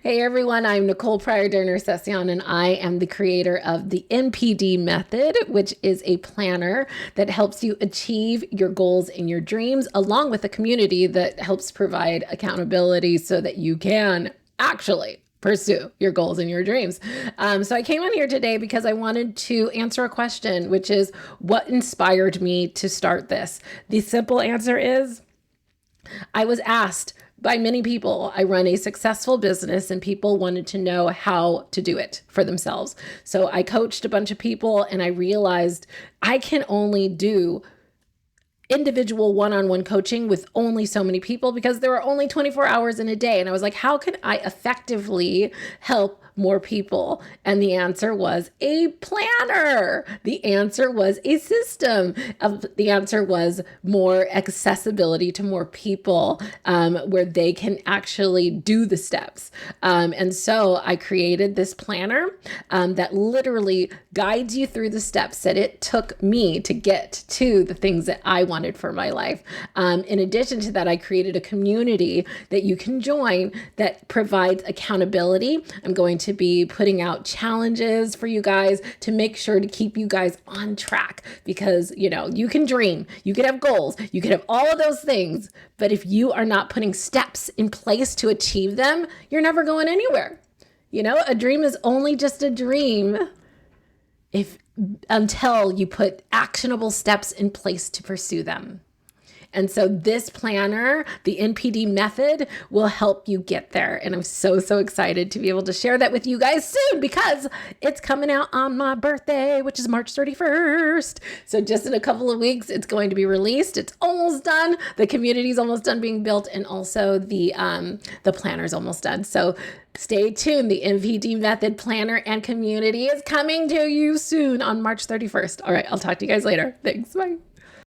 Hey everyone, I'm Nicole Pryor-Derner-Session, and I am the creator of the NPD Method, which is a planner that helps you achieve your goals and your dreams, along with a community that helps provide accountability so that you can actually pursue your goals and your dreams. So I came on here today because I wanted to answer a question, which is what inspired me to start this? The simple answer is I was asked by many people. I run a successful business and people wanted to know how to do it for themselves. So I coached a bunch of people and I realized I can only do individual one-on-one coaching with only so many people because there are only 24 hours in a day. And I was like, how can I effectively help more people? And the answer was a planner. The answer was a system. The answer was more accessibility to more people where they can actually do the steps. And so I created this planner that literally guides you through the steps that it took me to get to the things that I wanted for my life. In addition to that, I created a community that you can join that provides accountability. I'm going to be putting out challenges for you guys to make sure to keep you guys on track because, you can dream, you can have goals, you can have all of those things, but if you are not putting steps in place to achieve them, you're never going anywhere. A dream is only just a dream until you put actionable steps in place to pursue them. And so this planner, the NPD method, will help you get there. And I'm so excited to be able to share that with you guys soon because it's coming out on my birthday, which is March 31st. So just in a couple of weeks, it's going to be released. It's almost done. The community is almost done being built. And also the planner is almost done. So stay tuned. The NPD method planner and community is coming to you soon on March 31st. All right. I'll talk to you guys later. Thanks. Bye.